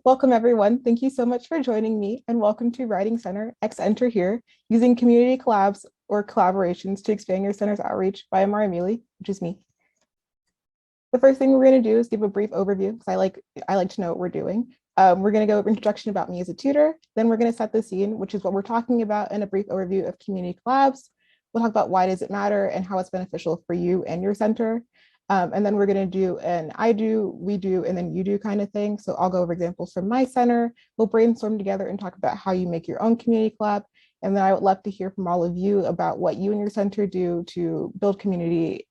Welcome everyone. Thank you so much for joining me and welcome to Writing Center X Enter Here, using community collabs or collaborations to expand your center's outreach by Amari Mealy, which is me. The first thing we're going to do is give a brief overview because I like to know what we're doing. We're going to go over introduction about me as a tutor. Then we're going to set the scene, which is what we're talking about, and a brief overview of community collabs. We'll talk about why does it matter and how it's beneficial for you and your center. And then we're going to do an I do, we do, and then you do kind of thing. So I'll go over examples from my center. We'll brainstorm together and talk about how you make your own community collab. And then I would love to hear from all of you about what you and your center do to build community.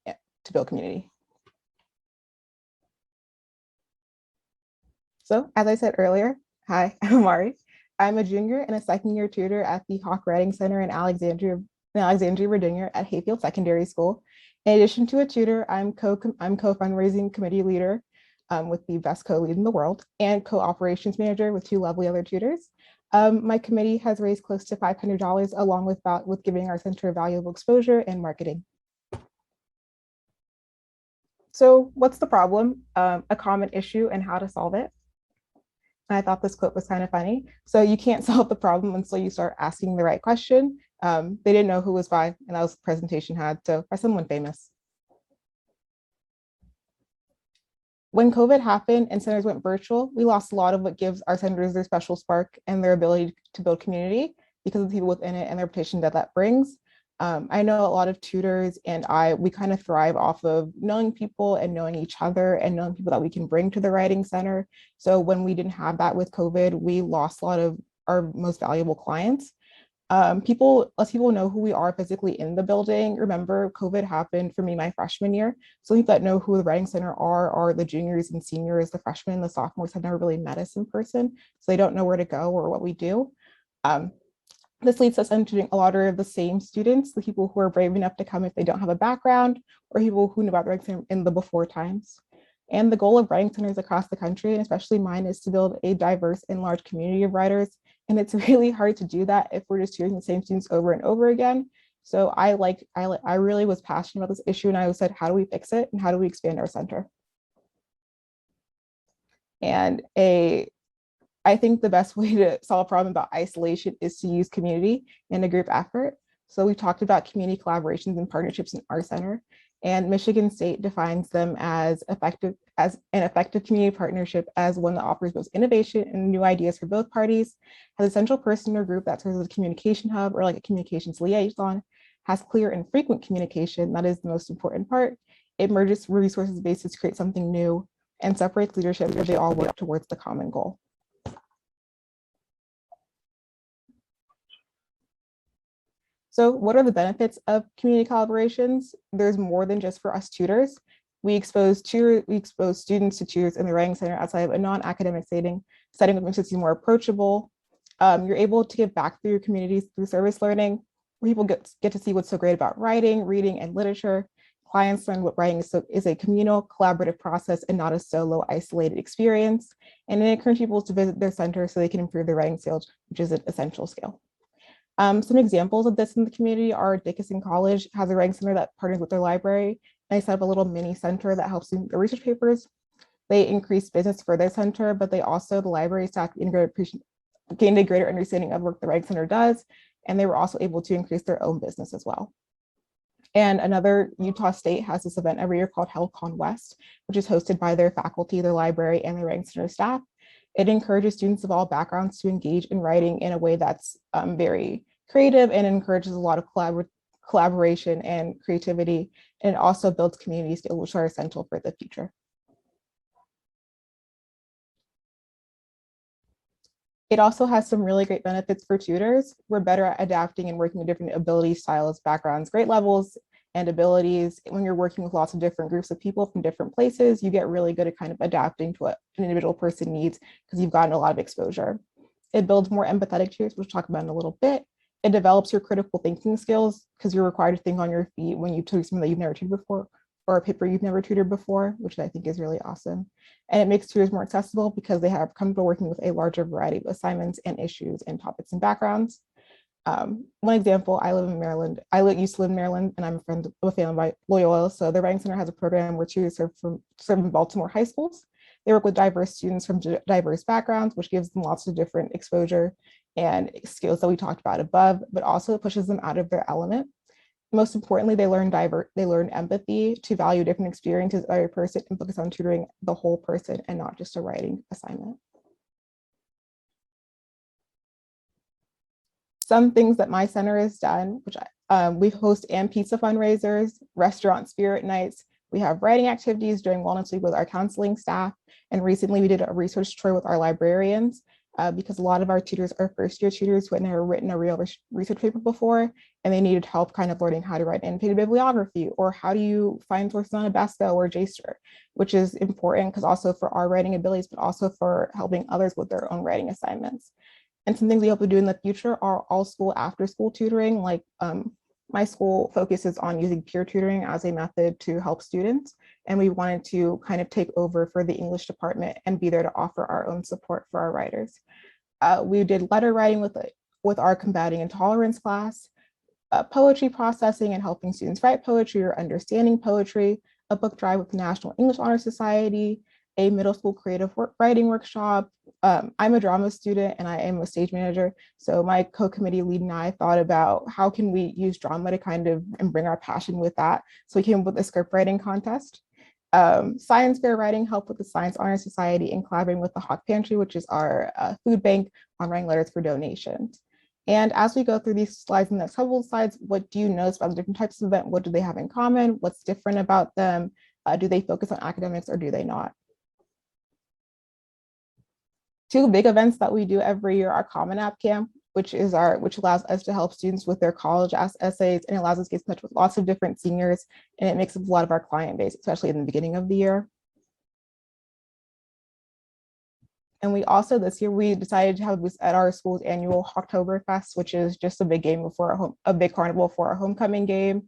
So as I said earlier, hi, I'm Amari. I'm a junior and a second year tutor at the Hawk Writing Center in Alexandria, Virginia at Hayfield Secondary School. In addition to a tutor, I'm co-fundraising committee leader with the best co-lead in the world and co-operations manager with two lovely other tutors. My committee has raised close to $500 along with giving our center valuable exposure and marketing. So what's the problem, a common issue, and how to solve it? And I thought this quote was kind of funny. So you can't solve the problem until you start asking the right question. They didn't know who was by, and that was the presentation had, so by someone famous. When COVID happened and centers went virtual, we lost a lot of what gives our centers their special spark and their ability to build community because of the people within it and the reputation that that brings. I know a lot of tutors and we kind of thrive off of knowing people and knowing each other and knowing people that we can bring to the writing center. So when we didn't have that with COVID, we lost a lot of our most valuable clients. Less people know who we are physically in the building. Remember, COVID happened for me my freshman year. So people that know who the Writing Center are the juniors and seniors. The freshmen and the sophomores have never really met us in person. So they don't know where to go or what we do. This leads us into doing a lot of the same students, the people who are brave enough to come if they don't have a background, or people who knew about the Writing Center in the before times. And the goal of writing centers across the country, and especially mine, is to build a diverse and large community of writers. And it's really hard to do that if we're just tutoring the same students over and over again. So I really was passionate about this issue, and I said, how do we fix it? And how do we expand our center? And I think the best way to solve a problem about isolation is to use community and a group effort. So we talked about community collaborations and partnerships in our center, and Michigan State defines them as an effective community partnership as one that offers both innovation and new ideas for both parties, has a central person or group that serves as a communication hub or like a communications liaison, has clear and frequent communication, that is the most important part. It merges resources bases to create something new, and separates leadership where they all work towards the common goal. So what are the benefits of community collaborations? There's more than just for us tutors. We expose students to tutors in the Writing Center outside of a non-academic setting which makes it more approachable. You're able to give back through your communities through service learning, where people get to see what's so great about writing, reading, and literature. Clients learn what writing is a communal, collaborative process and not a solo, isolated experience. And it encourages people to visit their center so they can improve their writing skills, which is an essential skill. Some examples of this in the community are Dickinson College has a writing center that partners with their library. They set up a little mini center that helps them with their research papers. They increase business for their center, but the library staff gained a greater understanding of what the writing center does, and they were also able to increase their own business as well. And another, Utah State has this event every year called HealthCon West, which is hosted by their faculty, their library, and their writing center staff. It encourages students of all backgrounds to engage in writing in a way that's very creative and encourages a lot of collaboration and creativity. And it also builds community skills, which are essential for the future. It also has some really great benefits for tutors. We're better at adapting and working with different ability styles, backgrounds, grade levels, and abilities. When you're working with lots of different groups of people from different places, you get really good at kind of adapting to what an individual person needs because you've gotten a lot of exposure. It builds more empathetic tutors, which we'll talk about in a little bit. It develops your critical thinking skills because you're required to think on your feet when you tutor something that you've never tutored before or a paper you've never tutored before, which I think is really awesome. And it makes tutors more accessible because they have comfortable working with a larger variety of assignments and issues and topics and backgrounds. One example, I live in Maryland. Used to live in Maryland, and I'm a fan of Loyola. So the Writing Center has a program where tutors serve in Baltimore high schools. They work with diverse students from diverse backgrounds, which gives them lots of different exposure and skills that we talked about above, but also pushes them out of their element. Most importantly, they learn empathy to value different experiences of every person and focus on tutoring the whole person and not just a writing assignment. Some things that my center has done, which we host and pizza fundraisers, restaurant spirit nights. We have writing activities during Wellness Week with our counseling staff. And recently we did a research tour with our librarians because a lot of our tutors are first-year tutors who had never written a real research paper before, and they needed help kind of learning how to write annotated bibliography, or how do you find sources on a Abesco or JSTOR, which is important because also for our writing abilities, but also for helping others with their own writing assignments. And some things we hope to do in the future are all school after school tutoring. Like my school focuses on using peer tutoring as a method to help students. And we wanted to kind of take over for the English department and be there to offer our own support for our writers. We did letter writing with our combating intolerance class, poetry processing and helping students write poetry or understanding poetry, a book drive with the National English Honor Society, a middle school creative writing workshop. I'm a drama student and I am a stage manager. So my co-committee lead and I thought about how can we use drama to kind of and bring our passion with that. So we came up with a script writing contest. Science fair writing helped with the Science Honor Society and collaborating with the Hawk Pantry, which is our food bank, on writing letters for donations. And as we go through these slides in the next couple of slides, what do you notice about the different types of event? What do they have in common? What's different about them? Do they focus on academics or do they not? Two big events that we do every year are Common App Camp, which allows us to help students with their college essays, and allows us to get in touch with lots of different seniors, and it makes up a lot of our client base, especially in the beginning of the year. And we also, this year, we decided to have this at our school's annual Oktoberfest, which is just a big game before a big carnival for our homecoming game.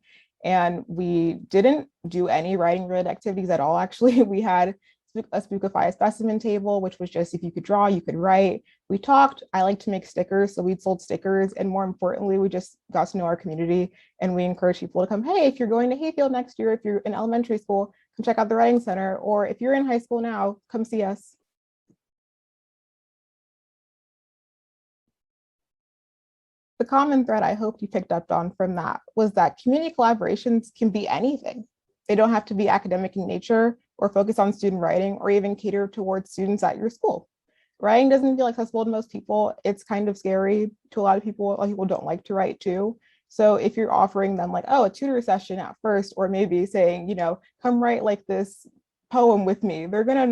And we didn't do any writing related activities at all. Actually, we had a Spookify specimen table, which was just if you could draw, you could write. We talked. I like to make stickers, so we'd sold stickers. And more importantly, we just got to know our community, and we encourage people to come. Hey, if you're going to Hayfield next year, if you're in elementary school, come check out the Writing Center. Or if you're in high school now, come see us. The common thread I hope you picked up on from that was that community collaborations can be anything. They don't have to be academic in nature or focus on student writing or even cater towards students at your school. Writing doesn't feel accessible to most people. It's kind of scary to a lot of people. A lot of people don't like to write too. So if you're offering them like, oh, a tutor session at first, or maybe saying, you know, come write like this poem with me, they're gonna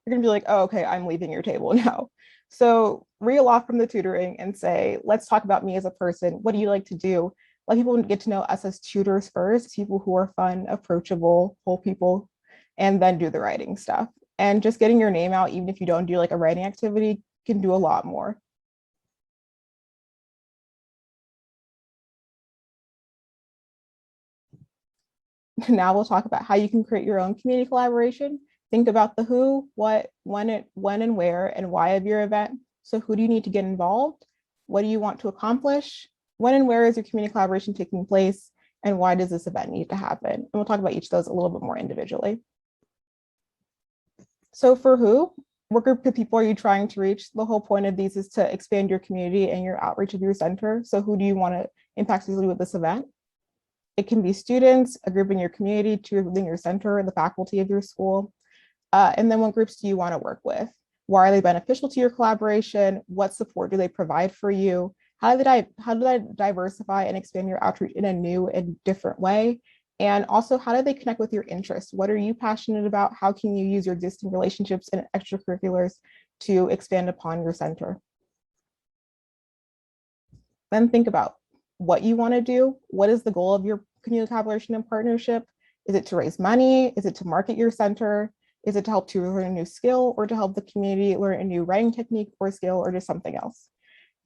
be like, oh, okay, I'm leaving your table now. So reel off from the tutoring and say, let's talk about me as a person. What do you like to do? Let people get to know us as tutors first, people who are fun, approachable, whole people, and then do the writing stuff. And just getting your name out, even if you don't do like a writing activity, can do a lot more. Now we'll talk about how you can create your own community collaboration. Think about the who, what, when, and where, and why of your event. So who do you need to get involved? What do you want to accomplish? When and where is your community collaboration taking place? And why does this event need to happen? And we'll talk about each of those a little bit more individually. So for who, what group of people are you trying to reach? The whole point of these is to expand your community and your outreach of your center. So who do you want to impact specifically with this event? It can be students, a group in your community, two within your center, the faculty of your school. And then what groups do you want to work with? Why are they beneficial to your collaboration? What support do they provide for you? How do they diversify and expand your outreach in a new and different way? And also, how do they connect with your interests? What are you passionate about? How can you use your existing relationships and extracurriculars to expand upon your center? Then think about what you want to do. What is the goal of your community collaboration and partnership? Is it to raise money? Is it to market your center? Is it to help to learn a new skill, or to help the community learn a new writing technique or skill, or just something else?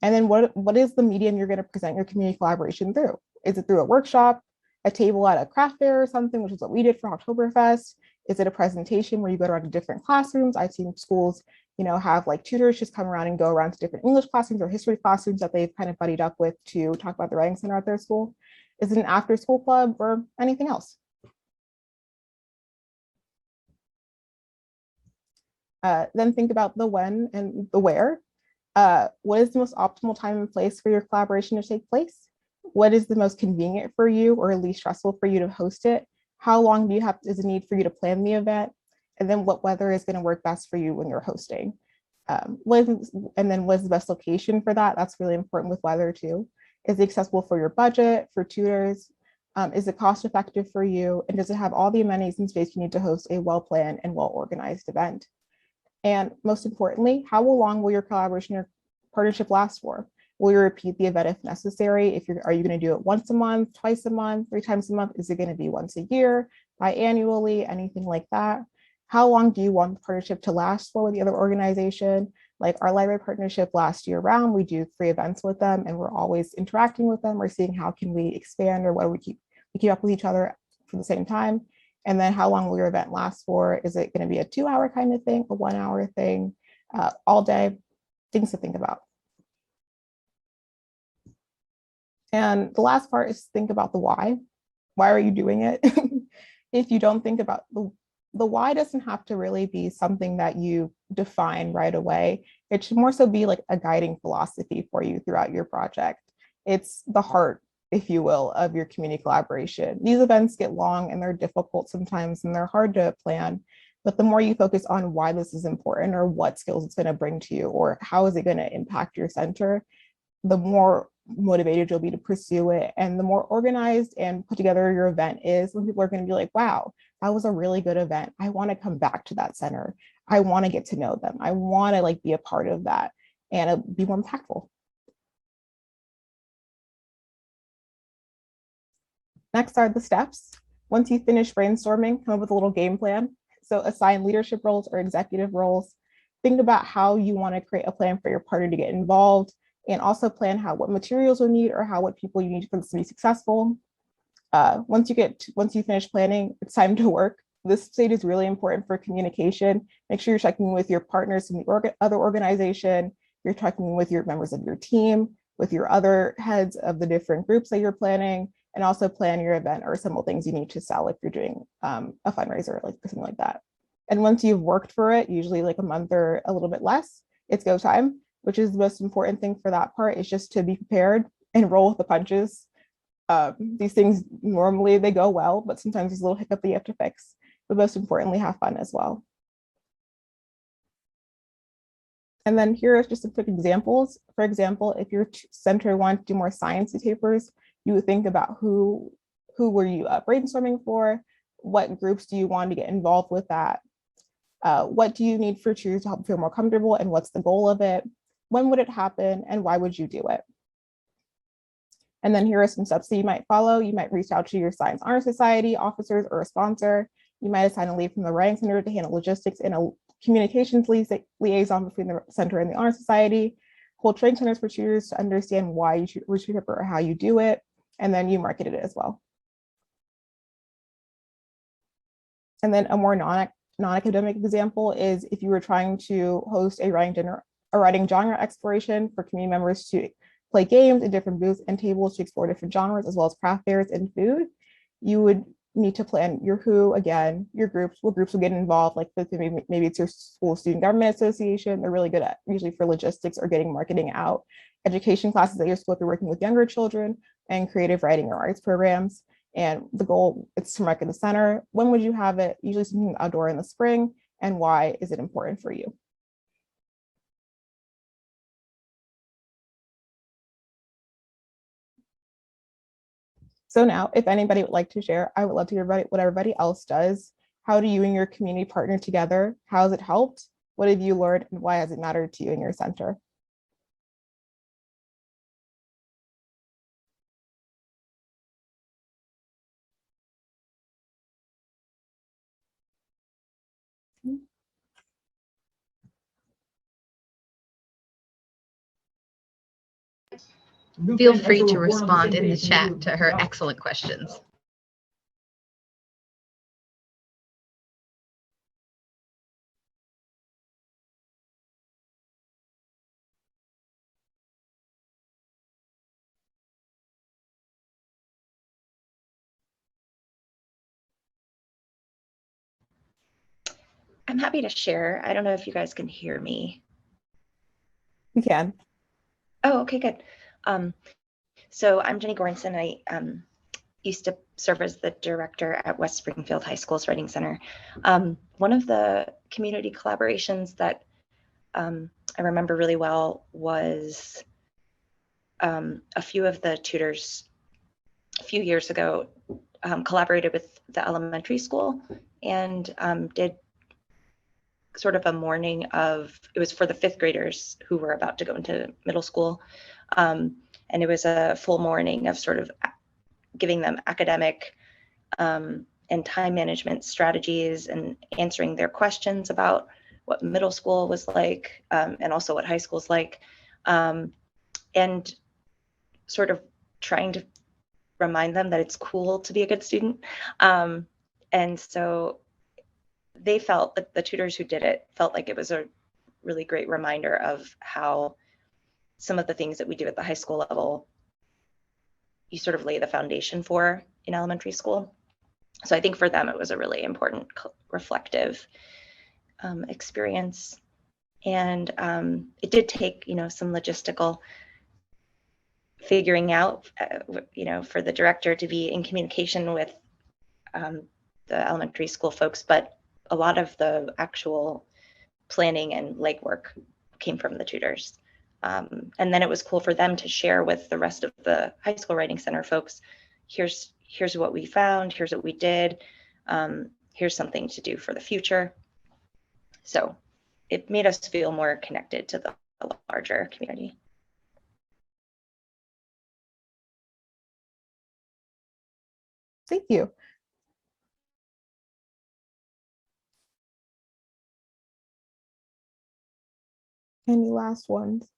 And then what is the medium you're going to present your community collaboration through? Is it through a workshop, a table at a craft fair or something, which is what we did for Oktoberfest? Is it a presentation where you go around to different classrooms? I've seen schools, you know, have like tutors just come around and go around to different English classrooms or history classrooms that they've kind of buddied up with to talk about the writing center at their school. Is it an after school club or anything else? Then think about the when and the where. What is the most optimal time and place for your collaboration to take place? What is the most convenient for you or least stressful for you to host it? How long do you have is it need for you to plan the event? And then what weather is going to work best for you when you're hosting? And then what is the best location for that? That's really important with weather too. Is it accessible for your budget, for tutors? Is it cost effective for you? And does it have all the amenities and space you need to host a well-planned and well-organized event? And most importantly, how long will your collaboration or partnership last for? Will you repeat the event if necessary? Are you going to do it once a month, twice a month, 3 times a month? Is it going to be once a year, biannually, anything like that? How long do you want the partnership to last for with the other organization? Like our library partnership last year round, we do 3 events with them and we're always interacting with them. We're seeing how can we expand or what do we keep up with each other for the same time. And then how long will your event last for? Is it going to be a 2-hour kind of thing, a 1-hour thing, all day? Things to think about. And the last part is think about the why. Why are you doing it? If you don't think about the why doesn't have to really be something that you define right away. It should more so be like a guiding philosophy for you throughout your project. It's the heart, if you will, of your community collaboration. These events get long and they're difficult sometimes and they're hard to plan. But the more you focus on why this is important or what skills it's going to bring to you or how is it going to impact your center, the more motivated you'll be to pursue it. And the more organized and put together your event is, when people are going to be like, wow, that was a really good event. I want to come back to that center. I want to get to know them. I want to like be a part of that and be more impactful. Next are the steps. Once you finish brainstorming, come up with a little game plan. So assign leadership roles or executive roles. Think about how you want to create a plan for your partner to get involved, and also plan what materials you'll need or what people you need for this to be successful. Once you finish planning, it's time to work. This stage is really important for communication. Make sure you're checking with your partners in the other organization. You're checking with your members of your team, with your other heads of the different groups that you're planning, and also plan your event or assemble things you need to sell if you're doing a fundraiser, like something like that. And once you've worked for it, usually like a month or a little bit less, it's go time, which is the most important thing for that part, is just to be prepared and roll with the punches. These things normally they go well, but sometimes there's a little hiccup that you have to fix. But most importantly, have fun as well. And then here are just some quick examples. For example, if your center wants to do more sciencey papers, you would think about who were you brainstorming for? What groups do you want to get involved with that? What do you need for tutors to help feel more comfortable, and what's the goal of it? When would it happen, and why would you do it? And then here are some steps that you might follow. You might reach out to your Science Honor Society officers or a sponsor. You might assign a lead from the Writing Center to handle logistics and a communications liaison between the center and the Honor Society. Hold training centers for tutors to understand why you shoot paper or how you do it. And then you market it as well. And then a more non-academic example is if you were trying to host a writing genre exploration for community members to play games in different booths and tables to explore different genres, as well as craft fairs and food, you would need to plan your who, again, your groups, what groups will get involved, like maybe it's your school student government association. They're really good at usually for logistics or getting marketing out. Education classes at your school if you're working with younger children, and creative writing or arts programs. And the goal is to market the center. When would you have it? Usually something outdoor in the spring. And why is it important for you? So now, if anybody would like to share, I would love to hear about what everybody else does. How do you and your community partner together? How has it helped? What have you learned, and why has it mattered to you and your center? Feel free to respond in the chat to her excellent questions. I'm happy to share. I don't know if you guys can hear me. We can. Oh, okay, good. So I'm Jenny Goranson. I used to serve as the director at West Springfield High School's Writing Center. One of the community collaborations that I remember really well was a few of the tutors a few years ago collaborated with the elementary school and did sort of a morning of, it was for the fifth graders who were about to go into middle school. And it was a full morning of sort of giving them academic and time management strategies and answering their questions about what middle school was like and also what high school's like. And sort of trying to remind them that it's cool to be a good student. And so they felt that the tutors who did it felt like it was a really great reminder of how some of the things that we do at the high school level, you sort of lay the foundation for in elementary school. So I think for them, it was a really important reflective experience. And it did take, some logistical figuring out, for the director to be in communication with the elementary school folks, but a lot of the actual planning and legwork came from the tutors. And then it was cool for them to share with the rest of the high school writing center folks, here's what we found, here's what we did, here's something to do for the future. So it made us feel more connected to the larger community. Thank you. Any last ones?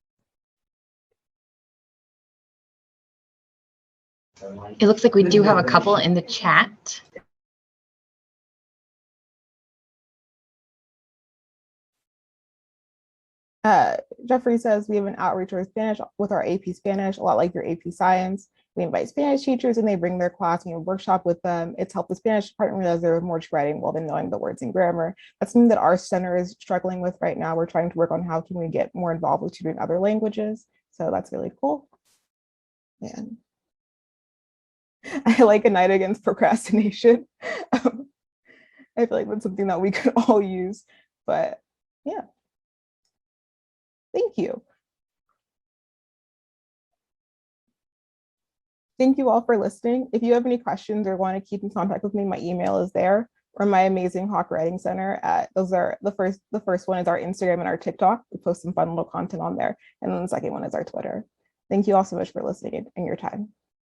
It looks like we do have a couple in the chat. Jeffrey says we have an outreach with Spanish with our AP Spanish, a lot like your AP Science. We invite Spanish teachers and they bring their class and we workshop with them. It's helped the Spanish department realize there was more to writing while than knowing the words and grammar. That's something that our center is struggling with right now. We're trying to work on how can we get more involved with tutoring other languages. So that's really cool. And I like a night against procrastination. I feel like that's something that we could all use, but yeah. Thank you. Thank you all for listening. If you have any questions or want to keep in contact with me, my email is there, or my amazing Hawk Writing Center. Those are the first one is our Instagram and our TikTok. We post some fun little content on there. And then the second one is our Twitter. Thank you all so much for listening and your time.